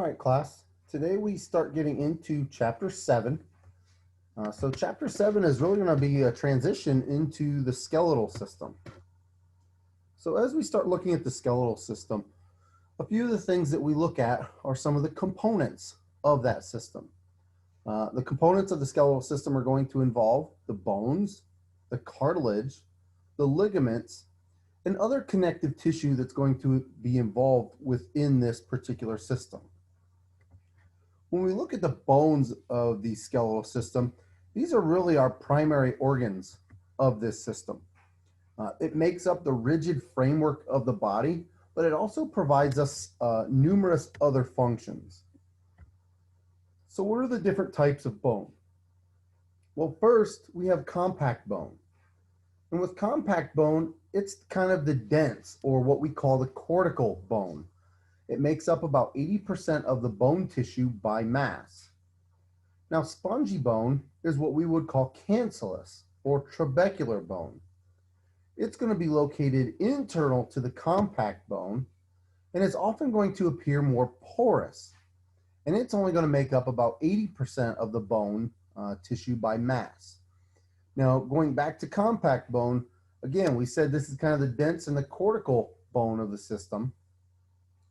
All right, class. Today we start getting into chapter 7. So chapter 7 is really going to be a transition into the skeletal system. So as we start looking at the skeletal system, a few of the things that we look at are some of the components of that system. The components of the skeletal system are going to involve the bones, the cartilage, the ligaments, and other connective tissue that's going to be involved within this particular system. When we look at the bones of the skeletal system, these are really our primary organs of this system. It makes up the rigid framework of the body, but it also provides us numerous other functions. So what are the different types of bone? Well, first we have compact bone. And with compact bone, it's kind of the dense, or what we call the cortical bone. It makes up about 80% of the bone tissue by mass. Now, spongy bone is what we would call cancellous or trabecular bone. It's going to be located internal to the compact bone, and it's often going to appear more porous. And it's only going to make up about 80% of the bone tissue by mass. Now, going back to compact bone, again, we said this is kind of the dense and the cortical bone of the system.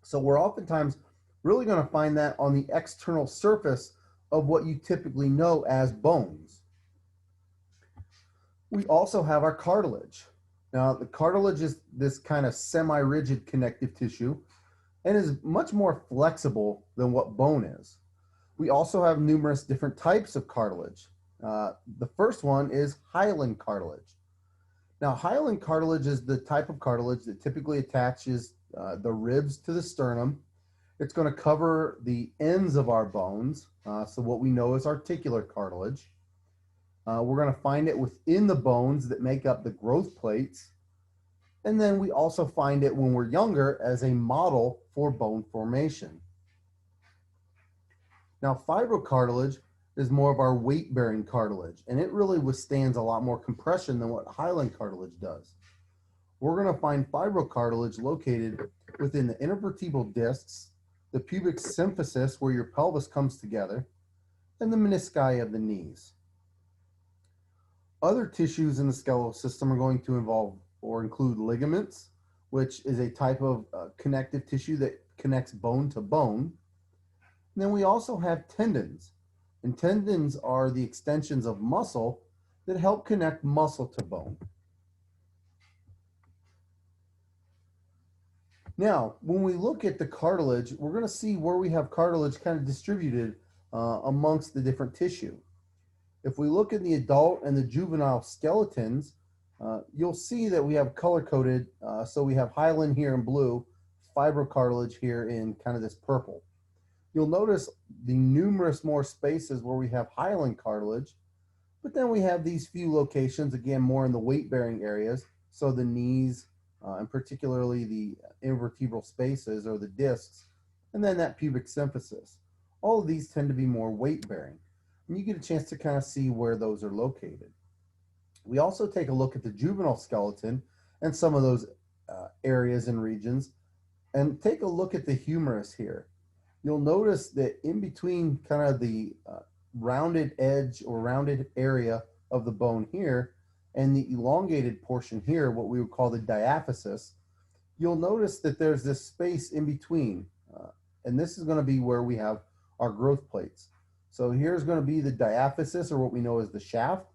So we're oftentimes really going to find that on the external surface of what you typically know as bones. We also have our cartilage. Now, the cartilage is this kind of semi-rigid connective tissue and is much more flexible than what bone is. We also have numerous different types of cartilage. The first one is hyaline cartilage. Now, hyaline cartilage is the type of cartilage that typically attaches the ribs to the sternum. It's going to cover the ends of our bones, so what we know is articular cartilage. We're going to find it within the bones that make up the growth plates. And then we also find it when we're younger as a model for bone formation. Now, fibrocartilage is more of our weight-bearing cartilage, and it really withstands a lot more compression than what hyaline cartilage does. We're going to find fibrocartilage located within the intervertebral discs, the pubic symphysis where your pelvis comes together, and the menisci of the knees. Other tissues in the skeletal system are going to involve or include ligaments, which is a type of connective tissue that connects bone to bone. And then we also have tendons, and tendons are the extensions of muscle that help connect muscle to bone. Now, when we look at the cartilage, we're going to see where we have cartilage kind of distributed amongst the different tissue. If we look at the adult and the juvenile skeletons, you'll see that we have color-coded, so we have hyaline here in blue, fibrocartilage here in kind of this purple. You'll notice the numerous more spaces where we have hyaline cartilage, but then we have these few locations, again, more in the weight-bearing areas, so the knees, and particularly the intervertebral spaces or the discs, and then that pubic symphysis. All of these tend to be more weight-bearing, and you get a chance to kind of see where those are located. We also take a look at the juvenile skeleton and some of those areas and regions, and take a look at the humerus here. You'll notice that in between kind of the rounded edge or rounded area of the bone here and the elongated portion here, what we would call the diaphysis, you'll notice that there's this space in between. And this is going to be where we have our growth plates. So here's going to be the diaphysis, or what we know as the shaft.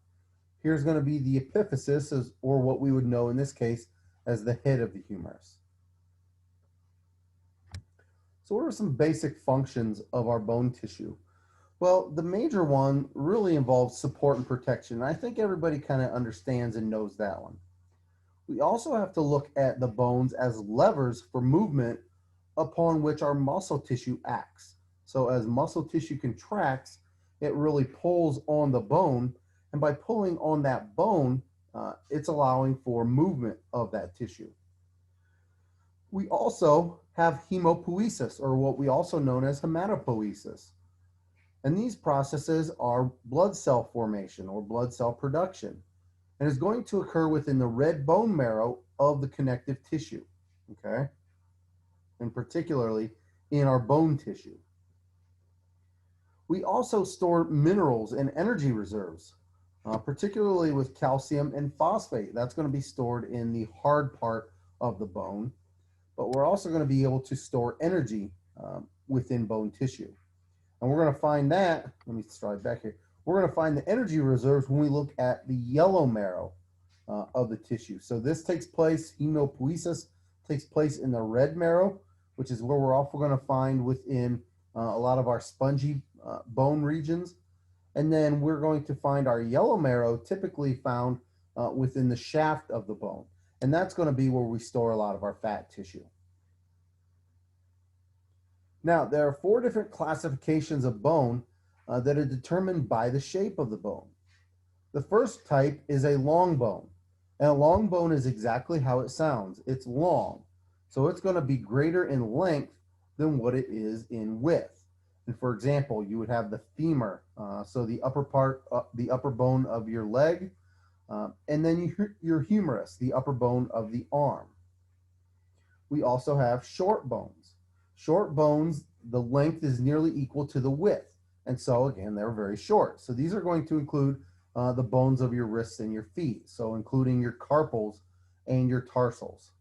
Here's going to be the epiphysis, or what we would know in this case as the head of the humerus. So what are some basic functions of our bone tissue? Well, the major one really involves support and protection. I think everybody kind of understands and knows that one. We also have to look at the bones as levers for movement upon which our muscle tissue acts. So as muscle tissue contracts, it really pulls on the bone, and by pulling on that bone, it's allowing for movement of that tissue. We also have hemopoiesis, or what we also know as hematopoiesis. And these processes are blood cell formation or blood cell production, and is going to occur within the red bone marrow of the connective tissue, okay? And particularly in our bone tissue. We also store minerals and energy reserves, particularly with calcium and phosphate. That's going to be stored in the hard part of the bone, but we're also going to be able to store energy within bone tissue. And we're going to find that, let me slide back here. We're going to find the energy reserves when we look at the yellow marrow of the tissue. So this takes place, hematopoiesis takes place in the red marrow, which is where we're also going to find within a lot of our spongy bone regions. And then we're going to find our yellow marrow typically found within the shaft of the bone. And that's going to be where we store a lot of our fat tissue. Now, there are 4 different classifications of bone that are determined by the shape of the bone. The first type is a long bone. And a long bone is exactly how it sounds. It's long. So it's going to be greater in length than what it is in width. And for example, you would have the femur, so the upper part, the upper bone of your leg, and then your humerus, the upper bone of the arm. We also have short bones. Short bones, the length is nearly equal to the width. And so again, they're very short. So these are going to include the bones of your wrists and your feet, so including your carpals and your tarsals.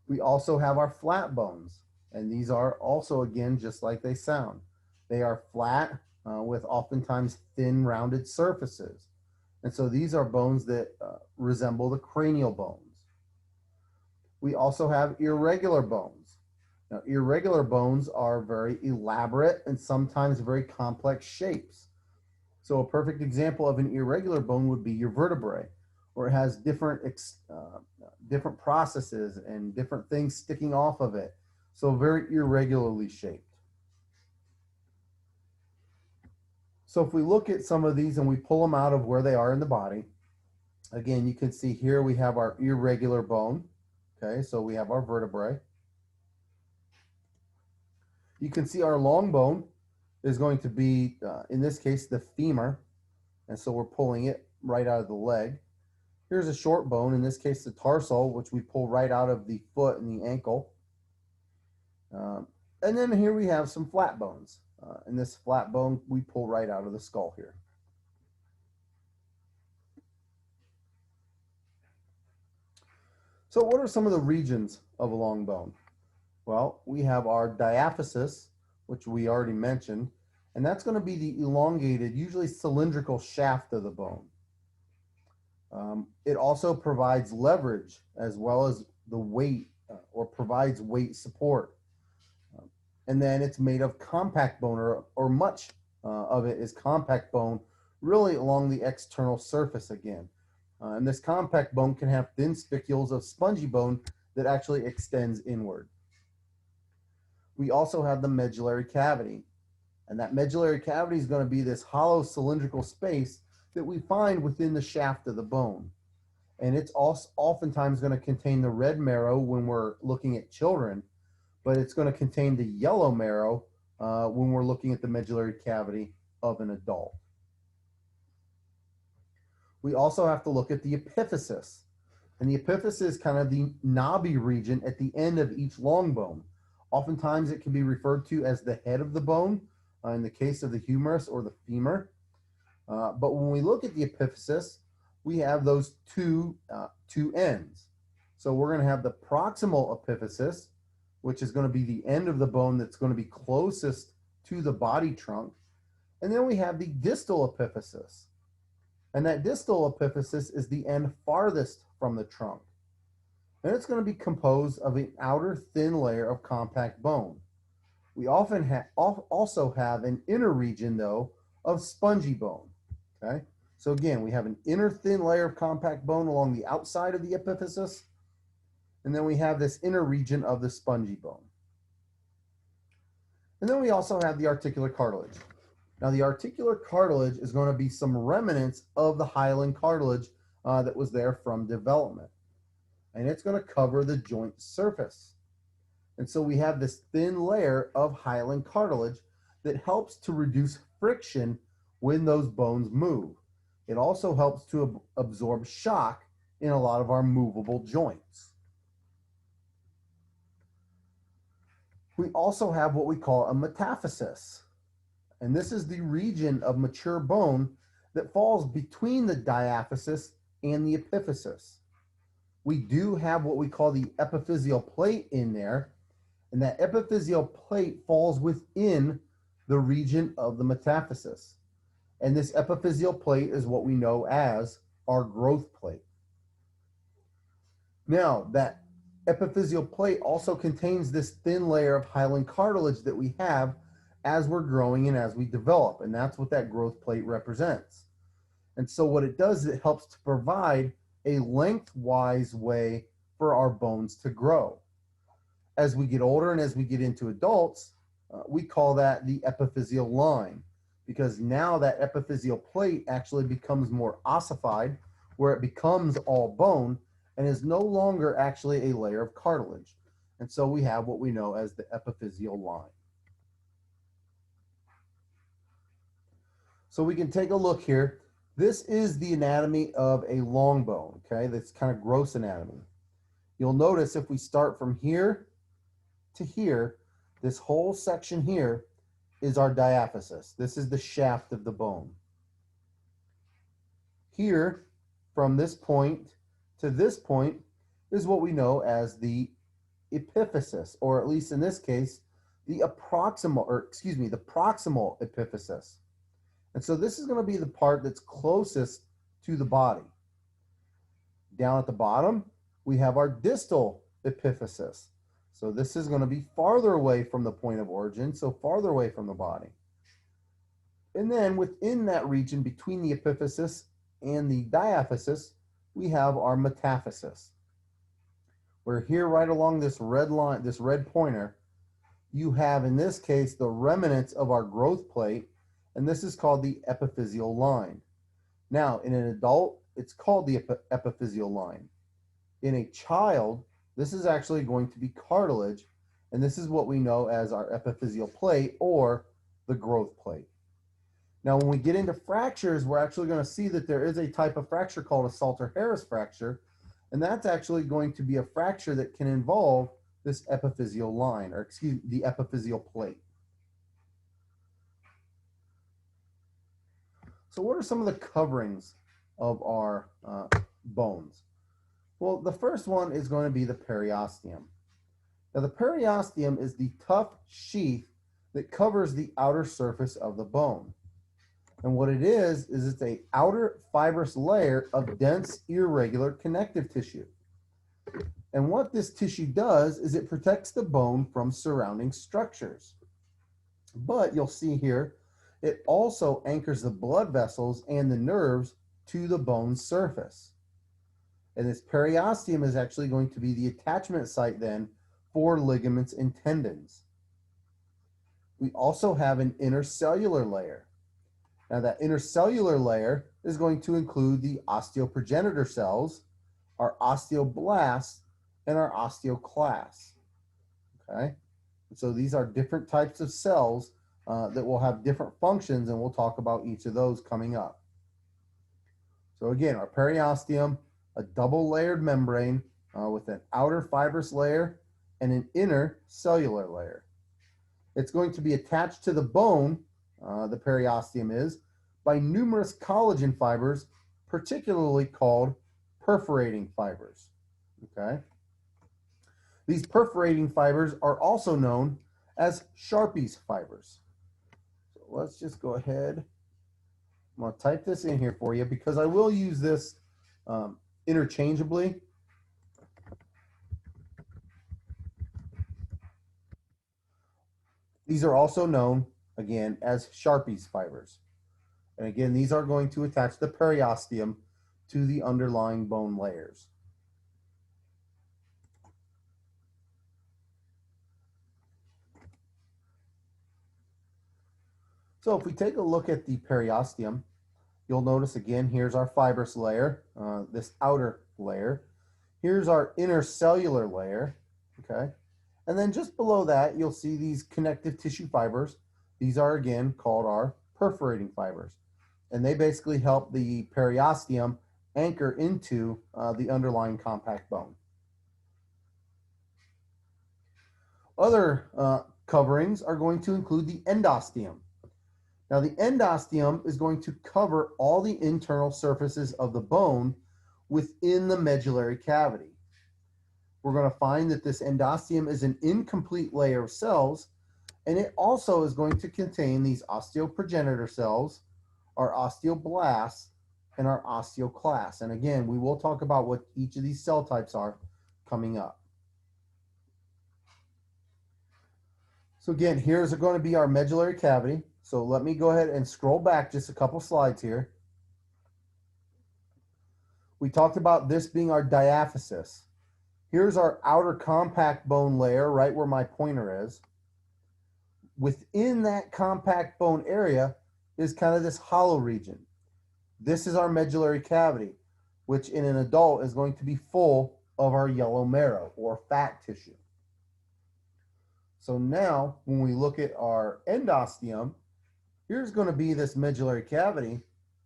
We also have our flat bones, and these are also, again, just like they sound. They are flat with oftentimes thin, rounded surfaces. And so these are bones that resemble the cranial bones. We also have irregular bones. Now, irregular bones are very elaborate and sometimes very complex shapes. So a perfect example of an irregular bone would be your vertebrae, where it has different processes and different things sticking off of it. So very irregularly shaped. So if we look at some of these and we pull them out of where they are in the body, again, you can see here we have our irregular bone. Okay, so we have our vertebrae. You can see our long bone is going to be, in this case, the femur. And so we're pulling it right out of the leg. Here's a short bone, in this case, the tarsal, which we pull right out of the foot and the ankle. And then here we have some flat bones. And this flat bone we pull right out of the skull here. So what are some of the regions of a long bone? Well, we have our diaphysis, which we already mentioned, and that's going to be the elongated, usually cylindrical shaft of the bone. It also provides leverage as well as the weight or provides weight support. And then it's made of compact bone, or much of it is compact bone, really along the external surface again. And this compact bone can have thin spicules of spongy bone that actually extends inward. We also have the medullary cavity. And that medullary cavity is going to be this hollow cylindrical space that we find within the shaft of the bone. And it's also oftentimes going to contain the red marrow when we're looking at children, but it's going to contain the yellow marrow when we're looking at the medullary cavity of an adult. We also have to look at the epiphysis. And the epiphysis is kind of the knobby region at the end of each long bone. Oftentimes it can be referred to as the head of the bone in the case of the humerus or the femur. But when we look at the epiphysis, we have those two ends. So we're going to have the proximal epiphysis, which is going to be the end of the bone that's going to be closest to the body trunk. And then we have the distal epiphysis. And that distal epiphysis is the end farthest from the trunk. And it's going to be composed of an outer thin layer of compact bone. We often also have an inner region, though, of spongy bone. Okay? So again, we have an inner thin layer of compact bone along the outside of the epiphysis, and then we have this inner region of the spongy bone. And then we also have the articular cartilage. Now, the articular cartilage is going to be some remnants of the hyaline cartilage that was there from development. And it's going to cover the joint surface. And so we have this thin layer of hyaline cartilage that helps to reduce friction when those bones move. It also helps to absorb shock in a lot of our movable joints. We also have what we call a metaphysis. And this is the region of mature bone that falls between the diaphysis and the epiphysis. We do have what we call the epiphyseal plate in there, and that epiphyseal plate falls within the region of the metaphysis. And this epiphyseal plate is what we know as our growth plate. Now, that epiphyseal plate also contains this thin layer of hyaline cartilage that we have as we're growing and as we develop, and that's what that growth plate represents. And so what it does is it helps to provide a lengthwise way for our bones to grow. As we get older and as we get into adults, we call that the epiphyseal line, because now that epiphyseal plate actually becomes more ossified, where it becomes all bone and is no longer actually a layer of cartilage. And so we have what we know as the epiphyseal line. So we can take a look here. This is the anatomy of a long bone, okay? That's kind of gross anatomy. You'll notice if we start from here to here, this whole section here is our diaphysis. This is the shaft of the bone. Here, from this point to this point, is what we know as the epiphysis, or at least in this case, the proximal epiphysis. And so this is going to be the part that's closest to the body. Down at the bottom, we have our distal epiphysis. So this is going to be farther away from the point of origin, so farther away from the body. And then within that region between the epiphysis and the diaphysis, we have our metaphysis. Where here right along this red line, this red pointer, you have in this case the remnants of our growth plate, and this is called the epiphyseal line. Now, in an adult, it's called the epiphyseal line. In a child, this is actually going to be cartilage, and this is what we know as our epiphyseal plate or the growth plate. Now, when we get into fractures, we're actually going to see that there is a type of fracture called a Salter-Harris fracture, and that's actually going to be a fracture that can involve this epiphyseal line, or excuse me, the epiphyseal plate. So what are some of the coverings of our bones? Well, the first one is going to be the periosteum. Now, the periosteum is the tough sheath that covers the outer surface of the bone. And what it is it's an outer fibrous layer of dense, irregular connective tissue. And what this tissue does is it protects the bone from surrounding structures. But you'll see here, it also anchors the blood vessels and the nerves to the bone's surface. And this periosteum is actually going to be the attachment site then for ligaments and tendons. We also have an intercellular layer. Now that intercellular layer is going to include the osteoprogenitor cells, our osteoblasts, and our osteoclasts. Okay, and so these are different types of cells that will have different functions, and we'll talk about each of those coming up. So again, our periosteum, a double layered membrane with an outer fibrous layer and an inner cellular layer. It's going to be attached to the bone, the periosteum is, by numerous collagen fibers, particularly called perforating fibers. Okay. These perforating fibers are also known as Sharpey's fibers. So let's just go ahead. I'm going to type this in here for you because I will use this interchangeably. These are also known, again, as Sharpey's fibers. And again, these are going to attach the periosteum to the underlying bone layers. So if we take a look at the periosteum, you'll notice again, here's our fibrous layer, this outer layer. Here's our intercellular layer, okay? And then just below that, you'll see these connective tissue fibers. These are again called our perforating fibers. And they basically help the periosteum anchor into the underlying compact bone. Other coverings are going to include the endosteum. Now, the endosteum is going to cover all the internal surfaces of the bone within the medullary cavity. We're going to find that this endosteum is an incomplete layer of cells, and it also is going to contain these osteoprogenitor cells, our osteoblasts, and our osteoclasts. And again, we will talk about what each of these cell types are coming up. So again, here's going to be our medullary cavity. So let me go ahead and scroll back just a couple slides here. We talked about this being our diaphysis. Here's our outer compact bone layer, right where my pointer is. Within that compact bone area is kind of this hollow region. This is our medullary cavity, which in an adult is going to be full of our yellow marrow or fat tissue. So now when we look at our endosteum, here's going to be this medullary cavity,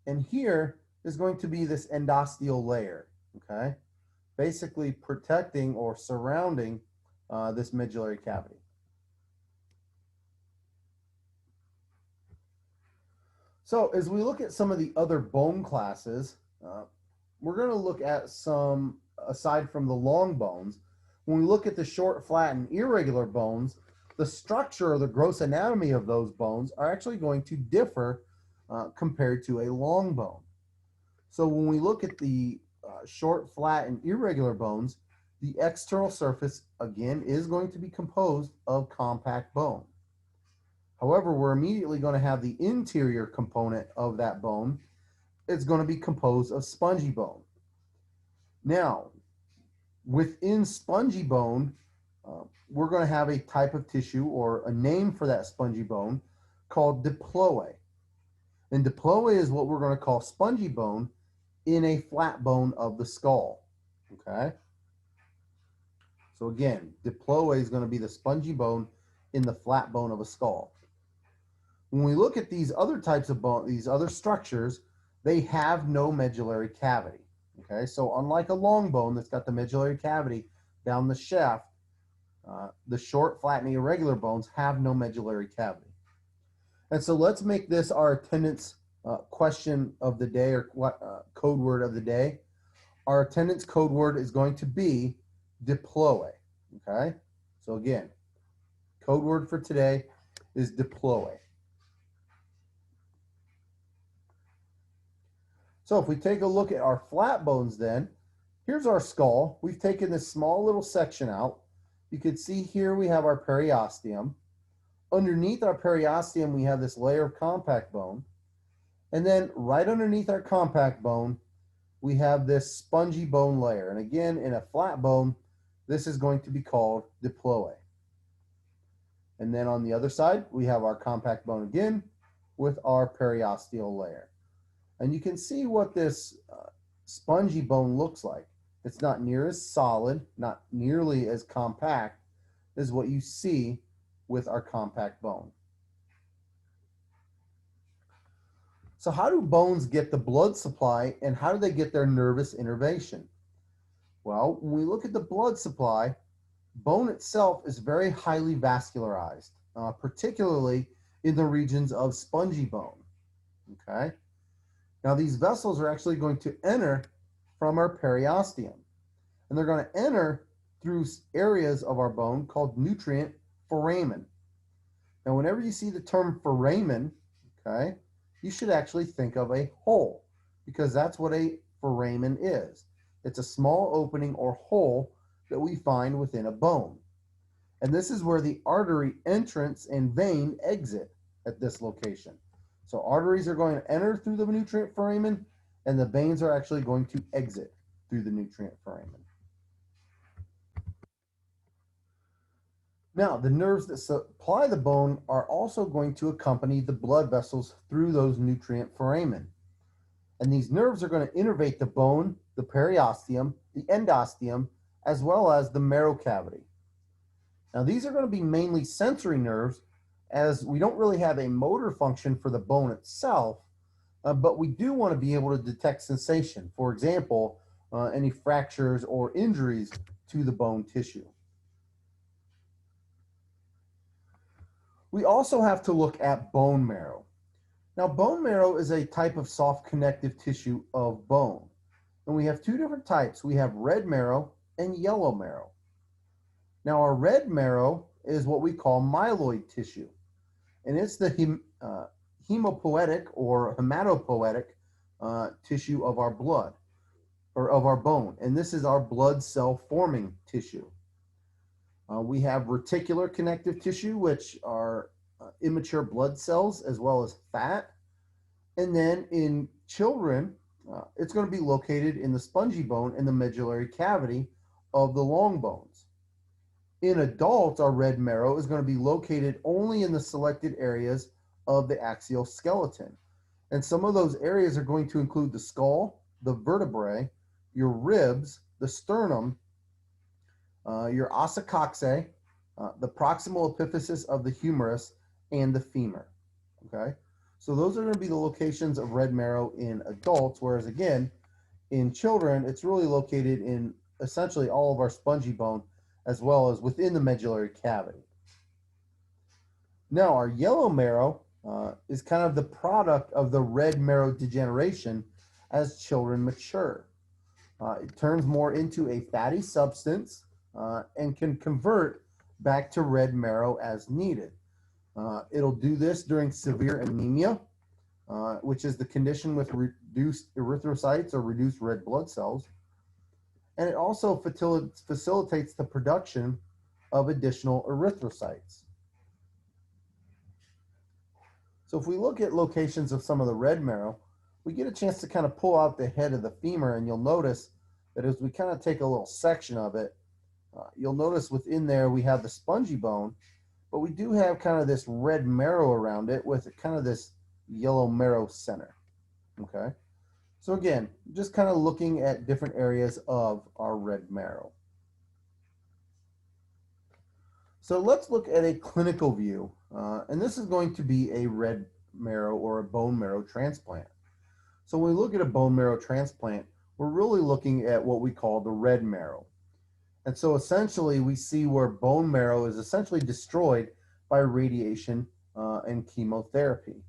and here is going to be this endosteal layer, okay? Basically protecting or surrounding this medullary cavity. So as we look at some of the other bone classes, we're going to look at some, aside from the long bones, when we look at the short, flat, and irregular bones, the structure or the gross anatomy of those bones are actually going to differ compared to a long bone. So when we look at the short, flat, and irregular bones, the external surface, again, is going to be composed of compact bone. However, we're immediately going to have the interior component of that bone. It's going to be composed of spongy bone. Now, within spongy bone, we're going to have a type of tissue or a name for that spongy bone called diploe. And diploe is what we're going to call spongy bone in a flat bone of the skull. Okay? So again, diploe is going to be the spongy bone in the flat bone of a skull. When we look at these other types of bone, these other structures, they have no medullary cavity. Okay, so unlike a long bone that's got the medullary cavity down the shaft, the short, flat, and irregular bones have no medullary cavity. And so let's make this our attendance question of the day, or code word of the day. Our attendance code word is going to be diploe. Okay, so again, code word for today is diploe. So if we take a look at our flat bones then, here's our skull. We've taken this small little section out. You can see here we have our periosteum. Underneath our periosteum, we have this layer of compact bone. And then right underneath our compact bone, we have this spongy bone layer. And again, in a flat bone, this is going to be called diploe. And then on the other side, we have our compact bone again with our periosteal layer. And you can see what this spongy bone looks like. It's not near as solid, not nearly as compact as what you see with our compact bone. So how do bones get the blood supply, and how do they get their nervous innervation? Well, when we look at the blood supply, bone itself is very highly vascularized, particularly in the regions of spongy bone. Okay. Now these vessels are actually going to enter from our periosteum, and they're going to enter through areas of our bone called nutrient foramen. Now whenever you see the term foramen, okay, you should actually think of a hole, because that's what a foramen is. It's a small opening or hole that we find within a bone. And this is where the artery entrance and vein exit at this location. So arteries are going to enter through the nutrient foramen, and the veins are actually going to exit through the nutrient foramen. Now, the nerves that supply the bone are also going to accompany the blood vessels through those nutrient foramen. And these nerves are going to innervate the bone, the periosteum, the endosteum, as well as the marrow cavity. Now, these are going to be mainly sensory nerves, as we don't really have a motor function for the bone itself, but we do want to be able to detect sensation. For example, any fractures or injuries to the bone tissue. We also have to look at bone marrow. Now, bone marrow is a type of soft connective tissue of bone. And we have two different types. We have red marrow and yellow marrow. Now, our red marrow is what we call myeloid tissue. And it's the hemopoietic or hematopoietic tissue of our blood or of our bone. And this is our blood cell forming tissue. We have reticular connective tissue, which are immature blood cells as well as fat. And then in children, it's going to be located in the spongy bone in the medullary cavity of the long bones. In adults, our red marrow is going to be located only in the selected areas of the axial skeleton. And some of those areas are going to include the skull, the vertebrae, your ribs, the sternum, your ossa coxae, the proximal epiphysis of the humerus, and the femur. Okay, so those are going to be the locations of red marrow in adults, whereas again, in children, it's really located in essentially all of our spongy bone as well as within the medullary cavity. Now, our yellow marrow is kind of the product of the red marrow degeneration as children mature. It turns more into a fatty substance and can convert back to red marrow as needed. It'll do this during severe anemia, which is the condition with reduced erythrocytes or reduced red blood cells. And it also facilitates the production of additional erythrocytes. So if we look at locations of some of the red marrow, we get a chance to kind of pull out the head of the femur, and you'll notice that as we kind of take a little section of it, you'll notice within there we have the spongy bone, but we do have kind of this red marrow around it with kind of this yellow marrow center. Okay, so again, just kind of looking at different areas of our red marrow. So let's look at a clinical view, and this is going to be a red marrow or a bone marrow transplant. So when we look at a bone marrow transplant, we're really looking at what we call the red marrow. And so essentially we see where bone marrow is essentially destroyed by radiation and chemotherapy.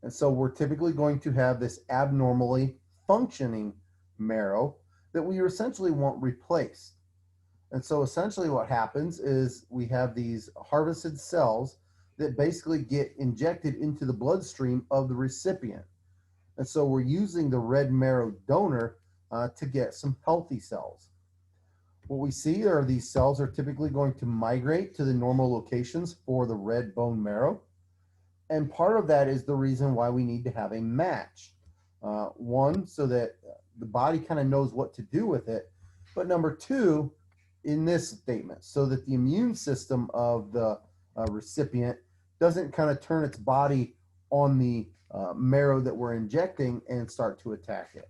And so we're typically going to have this abnormally functioning marrow that we essentially want replaced. And so essentially what happens is we have these harvested cells that basically get injected into the bloodstream of the recipient. And so we're using the red marrow donor to get some healthy cells. What we see are these cells are typically going to migrate to the normal locations for the red bone marrow. And part of that is the reason why we need to have a match. One, so that the body kind of knows what to do with it. But number two, in this statement, so that the immune system of the recipient doesn't kind of turn its body on the marrow that we're injecting and start to attack it.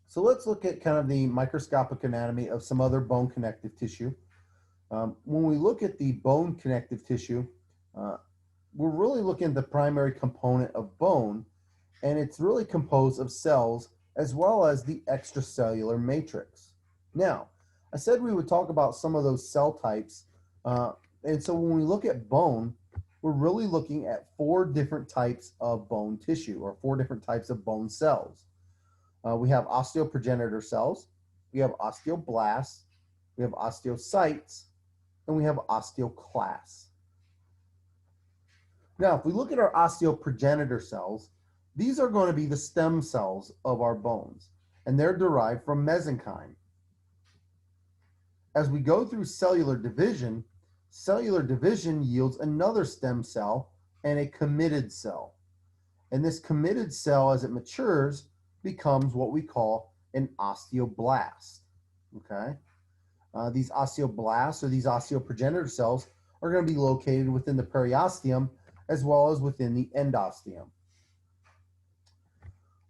So let's look at kind of the microscopic anatomy of some other bone connective tissue. When we look at the bone connective tissue, we're really looking at the primary component of bone, and it's really composed of cells as well as the extracellular matrix. Now, I said we would talk about some of those cell types, and so when we look at bone, we're really looking at 4 different types of bone tissue, or 4 different types of bone cells. We have osteoprogenitor cells, we have osteoblasts, we have osteocytes, and we have osteoclasts. Now, if we look at our osteoprogenitor cells, these are going to be the stem cells of our bones, and they're derived from mesenchyme. As we go through cellular division yields another stem cell and a committed cell. And this committed cell, as it matures, becomes what we call an osteoblast. Okay? These osteoblasts, or these osteoprogenitor cells, are going to be located within the periosteum as well as within the endosteum.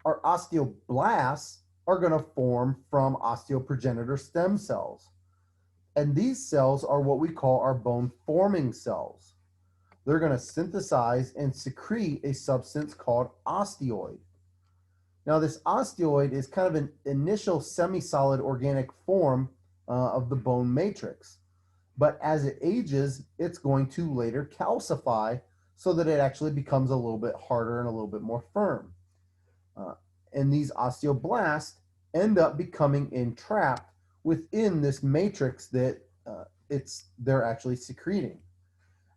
Our osteoblasts are going to form from osteoprogenitor stem cells. And these cells are what we call our bone-forming cells. They're going to synthesize and secrete a substance called osteoid. Now, this osteoid is kind of an initial semi-solid organic form of the bone matrix. but as it ages, it's going to later calcify so that it actually becomes a little bit harder and a little bit more firm. Uh, and these osteoblasts end up becoming entrapped within this matrix that they're actually secreting.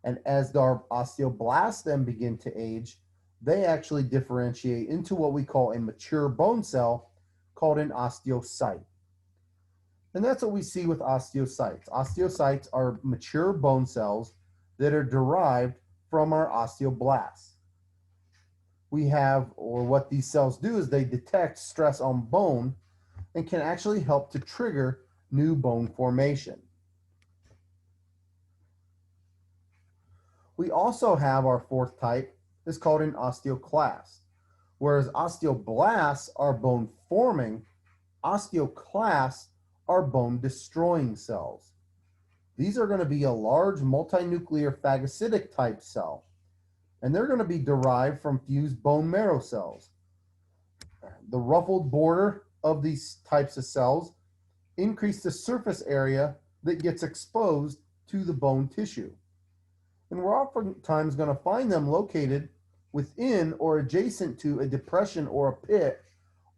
And as our osteoblasts then begin to age, they actually differentiate into what we call a mature bone cell called an osteocyte. And that's what we see with osteocytes. Osteocytes are mature bone cells that are derived from our osteoblasts. We have, or what these cells do is they detect stress on bone and can actually help to trigger new bone formation. We also have our fourth type is called an osteoclast. Whereas osteoblasts are bone forming, osteoclasts are bone destroying cells. These are going to be a large multinuclear phagocytic type cell, and they're going to be derived from fused bone marrow cells. The ruffled border of these types of cells increase the surface area that gets exposed to the bone tissue. And we're oftentimes going to find them located within or adjacent to a depression or a pit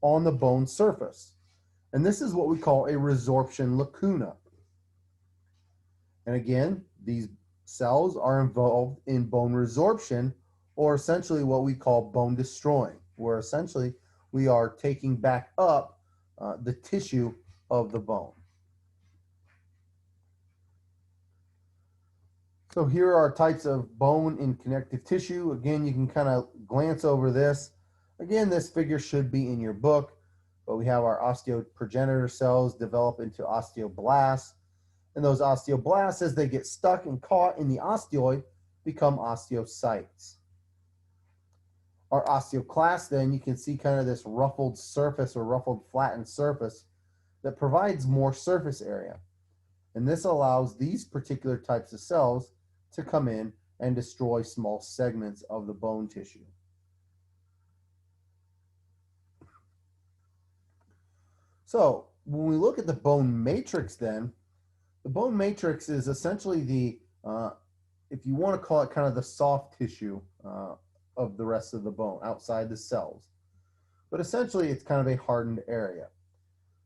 on the bone surface. And this is what we call a resorption lacuna. And again, these cells are involved in bone resorption, or essentially what we call bone destroying, where essentially we are taking back up the tissue of the bone. So here are types of bone in connective tissue. Again, you can kind of glance over this. Again, this figure should be in your book, but we have our osteoprogenitor cells develop into osteoblasts. And those osteoblasts, as they get stuck and caught in the osteoid, become osteocytes. Our osteoclast, then, you can see kind of this ruffled surface or ruffled flattened surface that provides more surface area. And this allows these particular types of cells to come in and destroy small segments of the bone tissue. So when we look at the bone matrix, then, the bone matrix is essentially the, if you want to call it kind of the soft tissue of the rest of the bone outside the cells. But essentially, it's kind of a hardened area.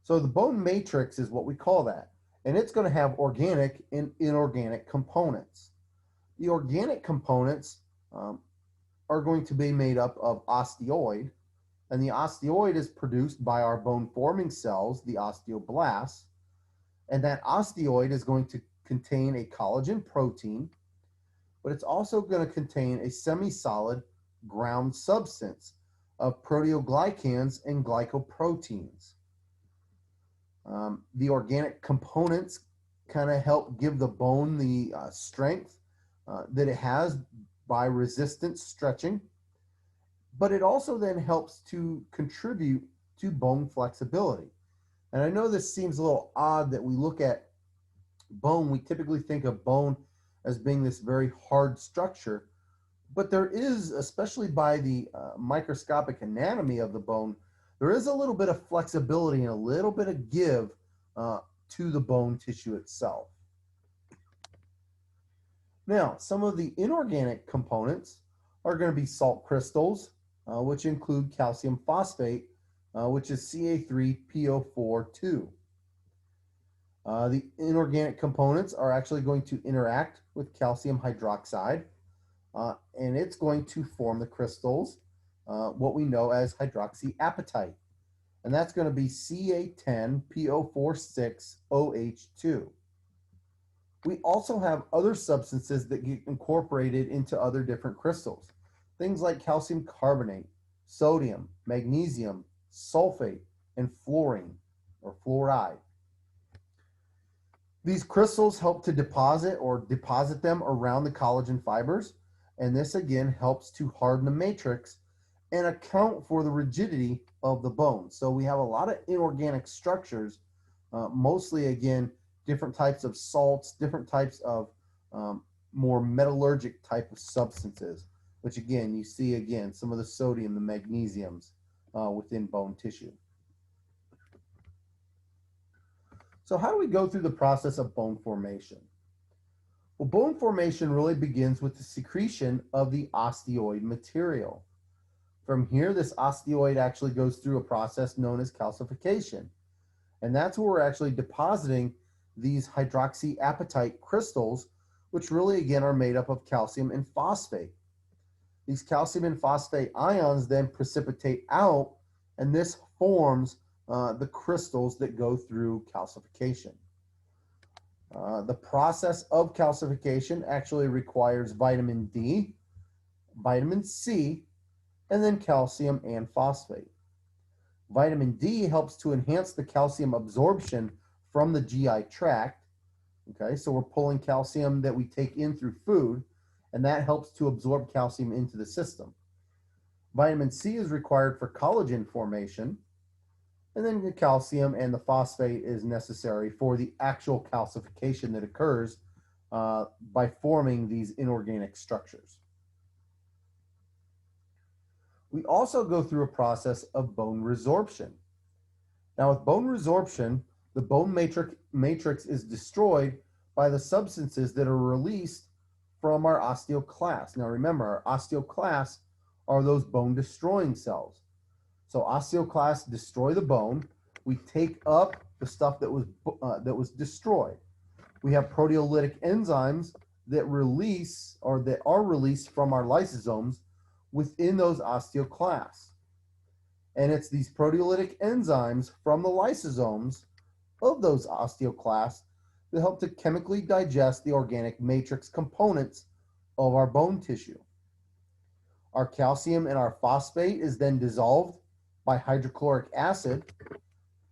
So the bone matrix is what we call that. And it's going to have organic and inorganic components. The organic components are going to be made up of osteoid, and the osteoid is produced by our bone forming cells, the osteoblasts, and that osteoid is going to contain a collagen protein, but it's also going to contain a semi-solid ground substance of proteoglycans and glycoproteins. The organic components kind of help give the bone the strength that it has by resistant stretching, but it also then helps to contribute to bone flexibility. And I know this seems a little odd that we look at bone, we typically think of bone as being this very hard structure, but there is, especially by the microscopic anatomy of the bone, there is a little bit of flexibility and a little bit of give to the bone tissue itself. Now, some of the inorganic components are going to be salt crystals, which include calcium phosphate, which is Ca3PO4 the inorganic components are actually going to interact with calcium hydroxide, and it's going to form the crystals, what we know as hydroxyapatite. And that's going to be Ca10PO46OH2. We also have other substances that get incorporated into other different crystals. Things like calcium carbonate, sodium, magnesium, sulfate, and fluorine or fluoride. These crystals help to deposit them around the collagen fibers, and this again helps to harden the matrix and account for the rigidity of the bone. So we have a lot of inorganic structures, mostly again, different types of salts, different types of more metallurgic type of substances, which again, you see again, some of the sodium, the magnesiums within bone tissue. So how do we go through the process of bone formation? Well, bone formation really begins with the secretion of the osteoid material. From here, this osteoid actually goes through a process known as calcification. And that's where we're actually depositing these hydroxyapatite crystals, which really again are made up of calcium and phosphate. These calcium and phosphate ions then precipitate out, and this forms the crystals that go through calcification. The process of calcification actually requires vitamin D, vitamin C, and then calcium and phosphate. Vitamin D helps to enhance the calcium absorption from the GI tract. Okay, so we're pulling calcium that we take in through food, and that helps to absorb calcium into the system. Vitamin C is required for collagen formation, and then the calcium and the phosphate is necessary for the actual calcification that occurs by forming these inorganic structures. We also go through a process of bone resorption. Now, with bone resorption, the bone matrix is destroyed by the substances that are released from our osteoclasts. Now, remember, our osteoclasts are those bone destroying cells. So osteoclasts destroy the bone. We take up the stuff that was destroyed. We have proteolytic enzymes that release or that are released from our lysosomes within those osteoclasts. And it's these proteolytic enzymes from the lysosomes of those osteoclasts that help to chemically digest the organic matrix components of our bone tissue. Our calcium and our phosphate is then dissolved by hydrochloric acid,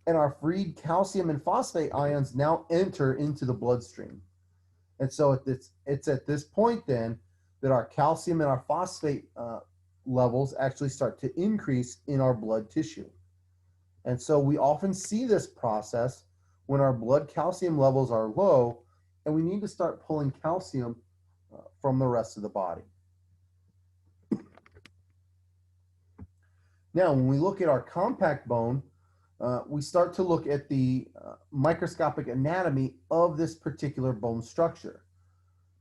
and our freed calcium and phosphate ions now enter into the bloodstream. And so it's at this point then that our calcium and our phosphate levels actually start to increase in our blood tissue. And so we often see this process when our blood calcium levels are low, and we need to start pulling calcium from the rest of the body. Now, when we look at our compact bone, we start to look at the microscopic anatomy of this particular bone structure.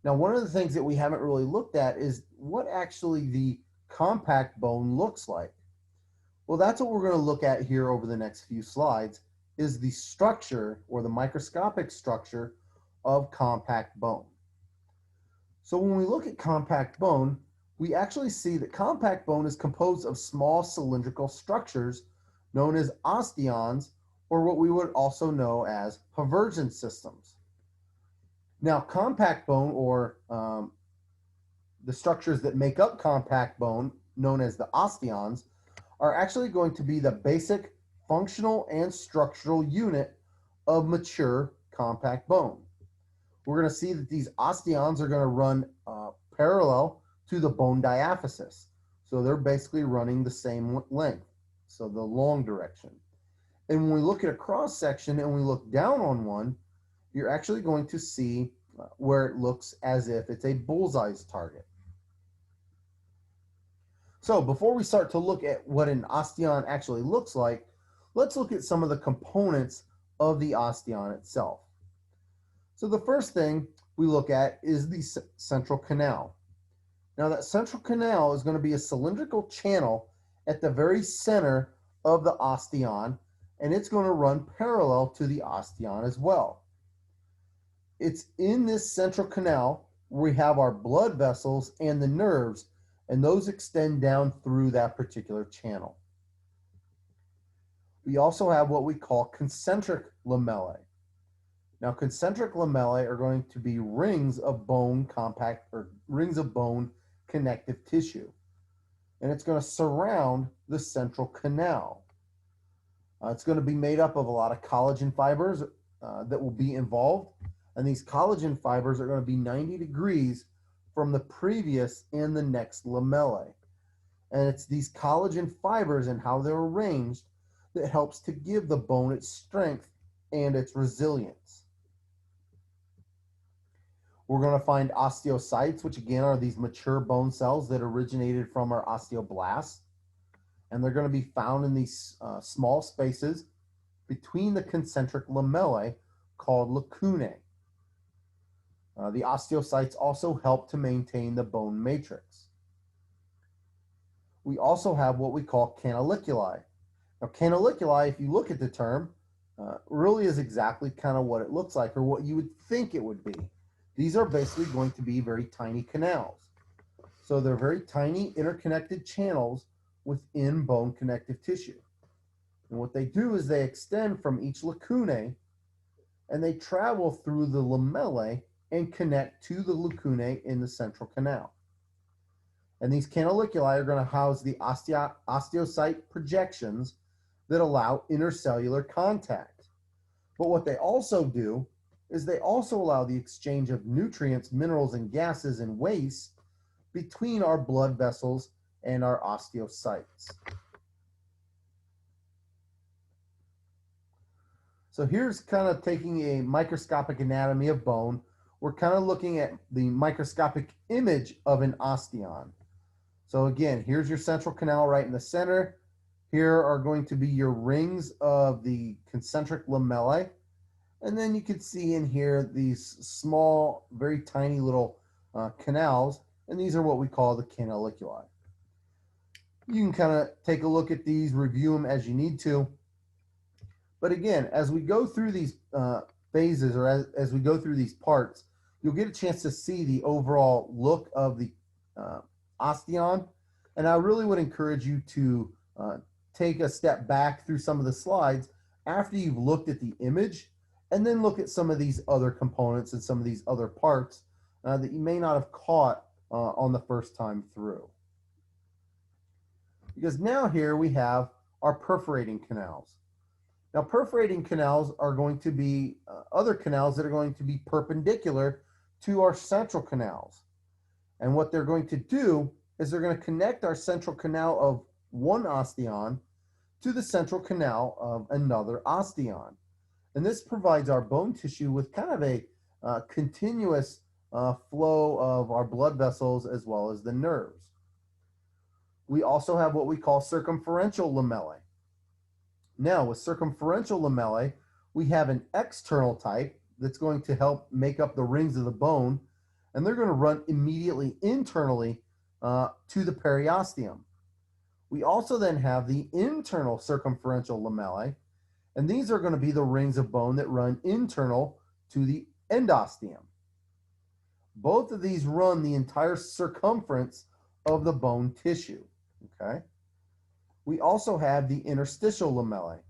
Now, one of the things that we haven't really looked at is what actually the compact bone looks like. Well, that's what we're going to look at here over the next few slides, is the structure or the microscopic structure of compact bone. So when we look at compact bone, we actually see that compact bone is composed of small cylindrical structures known as osteons, or what we would also know as Haversian systems. Now, compact bone, or the structures that make up compact bone, known as the osteons, are actually going to be the basic functional and structural unit of mature compact bone. We're going to see that these osteons are going to run parallel to the bone diaphysis. So they're basically running the same length, so the long direction. And when we look at a cross section and we look down on one, you're actually going to see where it looks as if it's a bullseye's target. So before we start to look at what an osteon actually looks like, let's look at some of the components of the osteon itself. So the first thing we look at is the central canal. Now that central canal is going to be a cylindrical channel at the very center of the osteon, and it's going to run parallel to the osteon as well. It's in this central canal where we have our blood vessels and the nerves, and those extend down through that particular channel. We also have what we call concentric lamellae. Now, concentric lamellae are going to be rings of bone connective tissue, and it's going to surround the central canal. It's going to be made up of a lot of collagen fibers that will be involved, and these collagen fibers are going to be 90 degrees from the previous and the next lamellae. And it's these collagen fibers and how they're arranged that helps to give the bone its strength and its resilience. We're going to find osteocytes, which again are these mature bone cells that originated from our osteoblasts. And they're going to be found in these small spaces between the concentric lamellae called lacunae. The osteocytes also help to maintain the bone matrix. We also have what we call canaliculi. Now, canaliculi, if you look at the term, really is exactly kind of what it looks like, or what you would think it would be. These are basically going to be very tiny canals. So they're very tiny interconnected channels within bone connective tissue. And what they do is they extend from each lacunae, and they travel through the lamellae and connect to the lacunae in the central canal. And these canaliculi are going to house the osteocyte projections that allow intercellular contact. But what they also do is they also allow the exchange of nutrients, minerals, and gases and waste between our blood vessels and our osteocytes. So here's kind of taking a microscopic anatomy of bone. We're kind of looking at the microscopic image of an osteon. So again, here's your central canal right in the center. Here are going to be your rings of the concentric lamellae. And then you can see in here these small, very tiny little canals. And these are what we call the canaliculi. You can kind of take a look at these, review them as you need to. But again, as we go through these phases, or as we go through these parts, you'll get a chance to see the overall look of the osteon. And I really would encourage you to take a step back through some of the slides after you've looked at the image, and then look at some of these other components and some of these other parts that you may not have caught on the first time through. Because now here we have our perforating canals. Now, perforating canals are going to be other canals that are going to be perpendicular to our central canals. And what they're going to do is they're going to connect our central canal of one osteon to the central canal of another osteon. And this provides our bone tissue with kind of a continuous flow of our blood vessels as well as the nerves. We also have what we call circumferential lamellae. Now, with circumferential lamellae, we have an external type that's going to help make up the rings of the bone, and they're going to run immediately internally to the periosteum. We also then have the internal circumferential lamellae, and these are going to be the rings of bone that run internal to the endosteum. Both of these run the entire circumference of the bone tissue, okay? We also have the interstitial lamellae.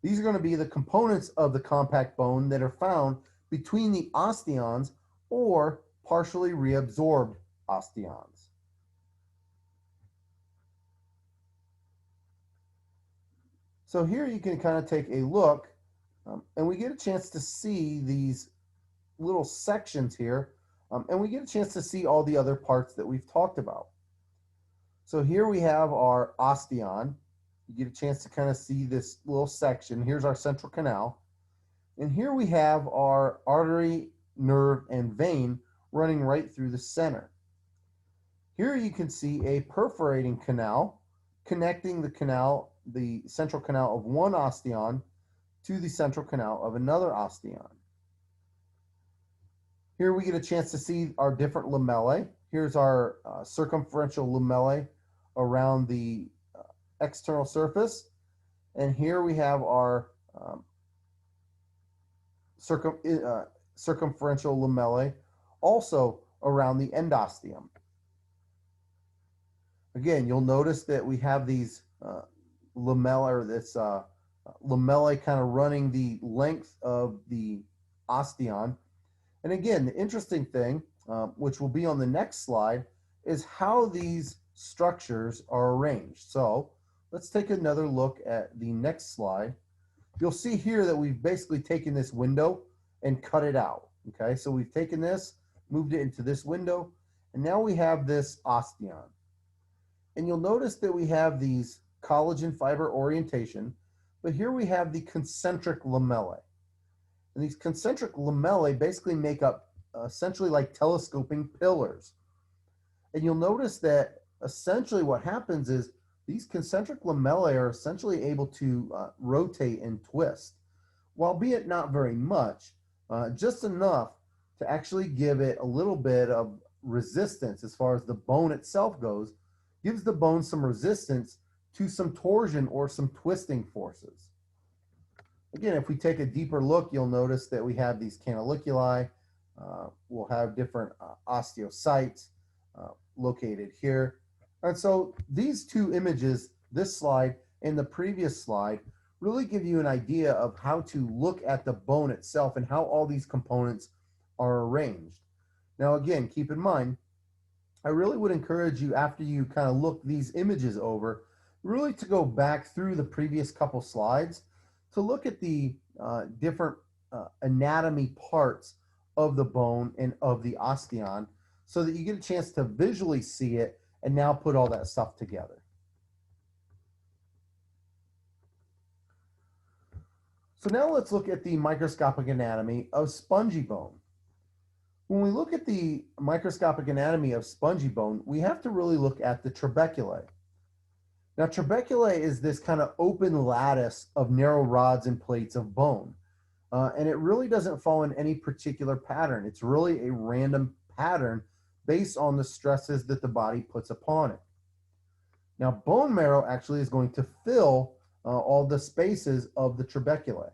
These are going to be the components of the compact bone that are found between the osteons or partially reabsorbed osteons. So here you can kind of take a look, and we get a chance to see these little sections here, and we get a chance to see all the other parts that we've talked about. So here we have our osteon. You get a chance to kind of see this little section. Here's our central canal. And here we have our artery, nerve, and vein running right through the center. Here you can see a perforating canal connecting the central canal of one osteon to the central canal of another osteon. Here we get a chance to see our different lamellae. Here's our circumferential lamellae around the external surface, and here we have our circumferential lamellae also around the endosteum. Again, you'll notice that we have these lamellae, or this lamellae kind of running the length of the osteon. And again, the interesting thing, which will be on the next slide, is how these structures are arranged. So let's take another look at the next slide. You'll see here that we've basically taken this window and cut it out. Okay, so we've taken this, moved it into this window, and now we have this osteon. And you'll notice that we have these collagen fiber orientation, but here we have the concentric lamellae. And these concentric lamellae basically make up essentially like telescoping pillars. And you'll notice that essentially what happens is these concentric lamellae are essentially able to rotate and twist, albeit not very much, just enough to actually give it a little bit of resistance as far as the bone itself goes, gives the bone some resistance to some torsion or some twisting forces. Again, if we take a deeper look, you'll notice that we have these canaliculi. We'll have different osteocytes located here. And so these two images, this slide and the previous slide, really give you an idea of how to look at the bone itself and how all these components are arranged. Now, again, keep in mind, I really would encourage you, after you kind of look these images over, really to go back through the previous couple slides to look at the different anatomy parts of the bone and of the osteon so that you get a chance to visually see it and now put all that stuff together. So now let's look at the microscopic anatomy of spongy bone. When we look at the microscopic anatomy of spongy bone, we have to really look at the trabeculae. Now, trabeculae is this kind of open lattice of narrow rods and plates of bone. And it really doesn't fall in any particular pattern. It's really a random pattern based on the stresses that the body puts upon it. Now, bone marrow actually is going to fill all the spaces of the trabeculae.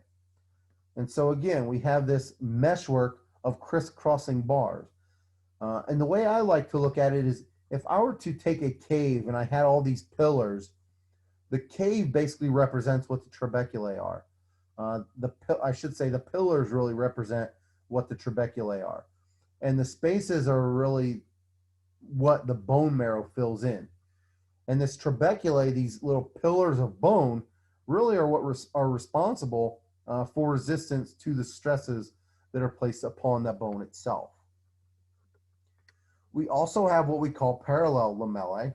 And so again, we have this meshwork of crisscrossing bars. And the way I like to look at it is, if I were to take a cave and I had all these pillars, the cave basically represents what the trabeculae are. I should say the pillars really represent what the trabeculae are. And the spaces are really what the bone marrow fills in. And this trabeculae, these little pillars of bone, really are what are responsible for resistance to the stresses that are placed upon that bone itself. We also have what we call parallel lamellae,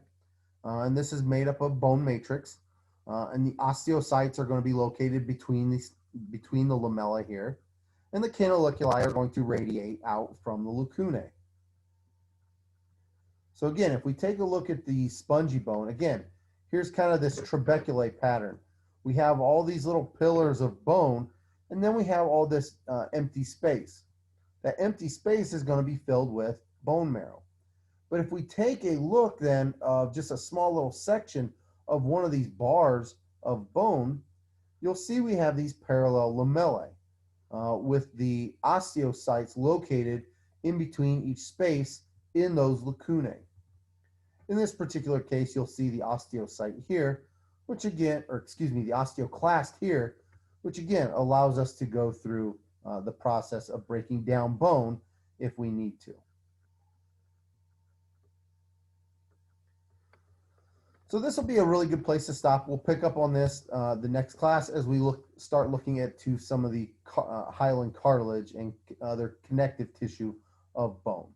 and this is made up of bone matrix, and the osteocytes are going to be located between the lamellae here, and the canaliculi are going to radiate out from the lacunae. So again, if we take a look at the spongy bone, again, here's kind of this trabeculae pattern. We have all these little pillars of bone, and then we have all this empty space. That empty space is going to be filled with bone marrow. But if we take a look then of just a small little section of one of these bars of bone, you'll see we have these parallel lamellae with the osteocytes located in between each space in those lacunae. In this particular case, you'll see the osteocyte here, which again, or excuse me, the osteoclast here, which again allows us to go through the process of breaking down bone if we need to. So this will be a really good place to stop. We'll pick up on this the next class as we start looking at some of the hyaline cartilage and other connective tissue of bone.